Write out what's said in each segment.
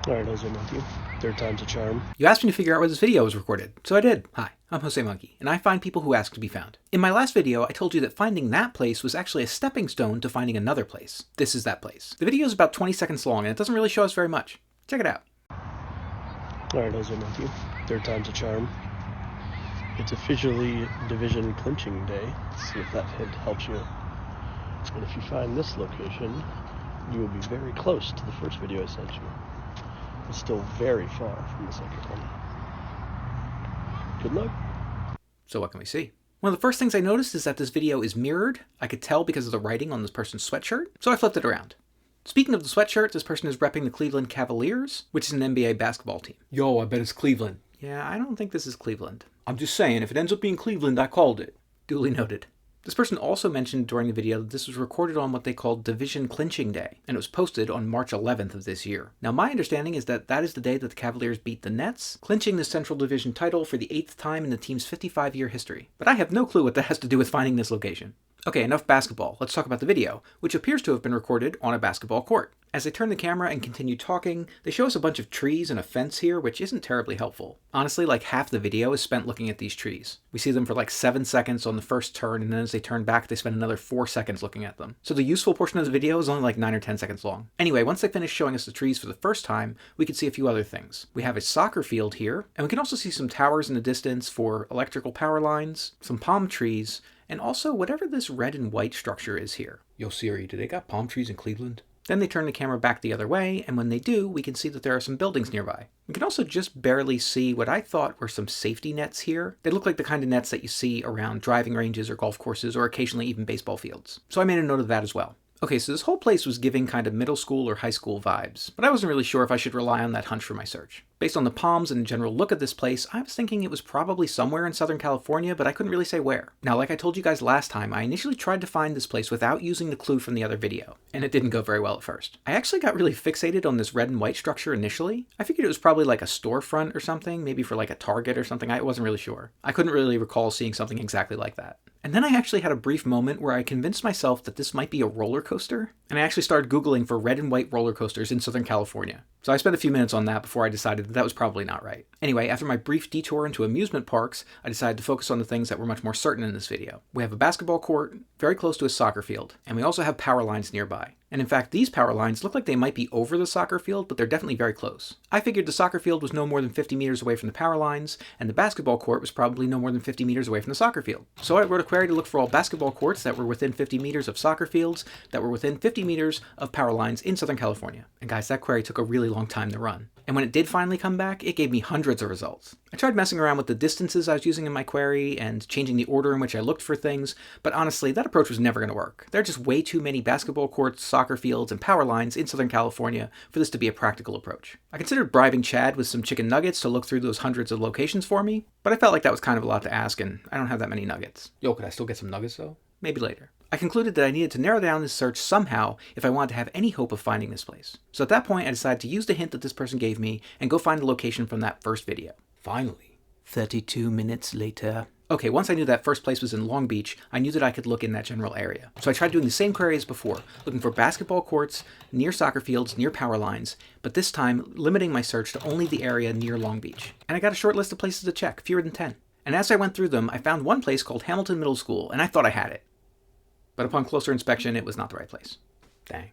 Alright, josemonkey. Third time's a charm. You asked me to figure out where this video was recorded, so I did. Hi, I'm josemonkey, and I find people who ask to be found. In my last video, I told you that finding that place was actually a stepping stone to finding another place. This is that place. The video is about 20 seconds long, and it doesn't really show us very much. Check it out. Alright, josemonkey. Third time's a charm. It's officially division clinching day. Let's see if that hint helps you. And if you find this location, you will be very close to the first video I sent you. It's still very far from the second one. Good luck. So what can we see? One of the first things I noticed is that this video is mirrored. I could tell because of the writing on this person's sweatshirt, so I flipped it around. Speaking of the sweatshirt, this person is repping the Cleveland Cavaliers, which is an NBA basketball team. Yo, I bet it's Cleveland. Yeah, I don't think this is Cleveland. I'm just saying, if it ends up being Cleveland, I called it. Duly noted. This person also mentioned during the video that this was recorded on what they called Division Clinching Day, and it was posted on March 11th of this year. Now, my understanding is that that is the day that the Cavaliers beat the Nets, clinching the Central Division title for the 8th time in the team's 55-year history. But I have no clue what that has to do with finding this location. Okay, enough basketball. Let's talk about the video, which appears to have been recorded on a basketball court. As they turn the camera and continue talking, they show us a bunch of trees and a fence here, which isn't terribly helpful. Honestly, like half the video is spent looking at these trees. We see them for like 7 seconds on the first turn, and then as they turn back, they spend another 4 seconds looking at them. So the useful portion of the video is only like 9 or 10 seconds long. Anyway, once they finish showing us the trees for the first time, we can see a few other things. We have a soccer field here, and we can also see some towers in the distance for electrical power lines, some palm trees, and also whatever this red and white structure is here. Yo Siri, do they got palm trees in Cleveland? Then they turn the camera back the other way, and when they do, we can see that there are some buildings nearby. We can also just barely see what I thought were some safety nets here. They look like the kind of nets that you see around driving ranges or golf courses or occasionally even baseball fields. So I made a note of that as well. Okay, so this whole place was giving kind of middle school or high school vibes, but I wasn't really sure if I should rely on that hunch for my search. Based on the palms and the general look of this place, I was thinking it was probably somewhere in Southern California, but I couldn't really say where. Now, like I told you guys last time, I initially tried to find this place without using the clue from the other video, and it didn't go very well at first. I actually got really fixated on this red and white structure initially. I figured it was probably like a storefront or something, maybe for like a Target or something. I wasn't really sure. I couldn't really recall seeing something exactly like that. And then I actually had a brief moment where I convinced myself that this might be a roller coaster, and I actually started Googling for red and white roller coasters in Southern California. So I spent a few minutes on that before I decided that was probably not right. Anyway, after my brief detour into amusement parks, I decided to focus on the things that were much more certain in this video. We have a basketball court very close to a soccer field, and we also have power lines nearby. And in fact, these power lines look like they might be over the soccer field, but they're definitely very close. I figured the soccer field was no more than 50 meters away from the power lines, and the basketball court was probably no more than 50 meters away from the soccer field. So I wrote a query to look for all basketball courts that were within 50 meters of soccer fields that were within 50 meters of power lines in Southern California. And guys, that query took a really long time to run. And when it did finally come back, it gave me hundreds of results. I tried messing around with the distances I was using in my query and changing the order in which I looked for things, but honestly, that approach was never going to work. There are just way too many basketball courts, soccer fields, and power lines in Southern California for this to be a practical approach. I considered bribing Chad with some chicken nuggets to look through those hundreds of locations for me, but I felt like that was kind of a lot to ask, and I don't have that many nuggets. Yo, could I still get some nuggets though? Maybe later. I concluded that I needed to narrow down this search somehow if I wanted to have any hope of finding this place. So at that point, I decided to use the hint that this person gave me and go find the location from that first video. Finally. 32 minutes later. Okay, once I knew that first place was in Long Beach, I knew that I could look in that general area. So I tried doing the same query as before, looking for basketball courts, near soccer fields, near power lines, but this time limiting my search to only the area near Long Beach. And I got a short list of places to check, fewer than 10. And as I went through them, I found one place called Hamilton Middle School, and I thought I had it. But upon closer inspection, it was not the right place. Dang.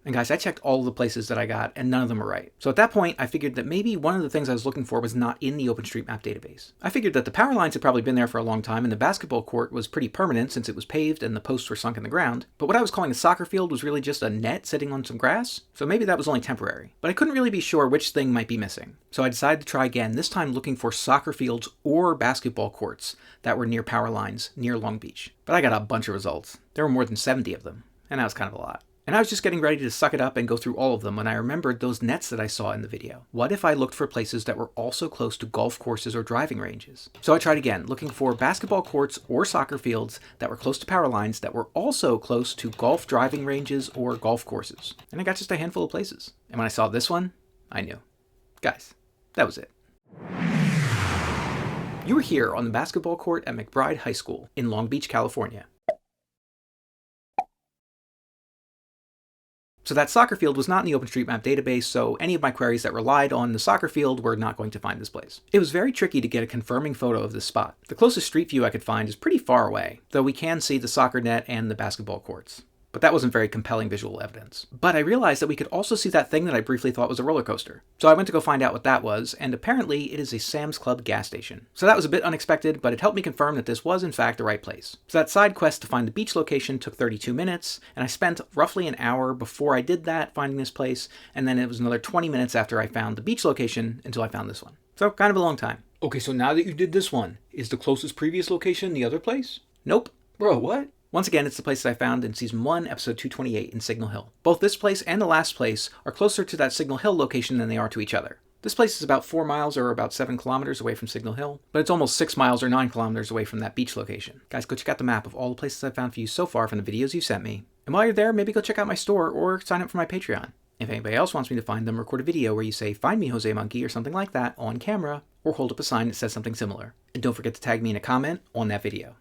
And guys, I checked all of the places that I got, and none of them were right. So at that point, I figured that maybe one of the things I was looking for was not in the OpenStreetMap database. I figured that the power lines had probably been there for a long time, and the basketball court was pretty permanent since it was paved and the posts were sunk in the ground. But what I was calling a soccer field was really just a net sitting on some grass, so maybe that was only temporary. But I couldn't really be sure which thing might be missing. So I decided to try again, this time looking for soccer fields or basketball courts that were near power lines near Long Beach. But I got a bunch of results. There were more than 70 of them, and that was kind of a lot. And I was just getting ready to suck it up and go through all of them when I remembered those nets that I saw in the video. What if I looked for places that were also close to golf courses or driving ranges? So I tried again, looking for basketball courts or soccer fields that were close to power lines that were also close to golf driving ranges or golf courses. And I got just a handful of places. And when I saw this one, I knew. Guys, that was it. You were here on the basketball court at McBride High School in Long Beach, California. So that soccer field was not in the OpenStreetMap database, so any of my queries that relied on the soccer field were not going to find this place. It was very tricky to get a confirming photo of this spot. The closest street view I could find is pretty far away, though we can see the soccer net and the basketball courts. But that wasn't very compelling visual evidence. But I realized that we could also see that thing that I briefly thought was a roller coaster. So I went to go find out what that was, and apparently it is a Sam's Club gas station. So that was a bit unexpected, but it helped me confirm that this was in fact the right place. So that side quest to find the beach location took 32 minutes, and I spent roughly an hour before I did that finding this place, and then it was another 20 minutes after I found the beach location until I found this one. So kind of a long time. Okay, so now that you did this one, is the closest previous location the other place? Nope. Bro, what? Once again, it's the place that I found in Season 1, Episode 228 in Signal Hill. Both this place and the last place are closer to that Signal Hill location than they are to each other. This place is about 4 miles or about 7 kilometers away from Signal Hill, but it's almost 6 miles or 9 kilometers away from that beach location. Guys, go check out the map of all the places I've found for you so far from the videos you sent me. And while you're there, maybe go check out my store or sign up for my Patreon. If anybody else wants me to find them, record a video where you say, "Find me, Jose Monkey," or something like that on camera, or hold up a sign that says something similar. And don't forget to tag me in a comment on that video.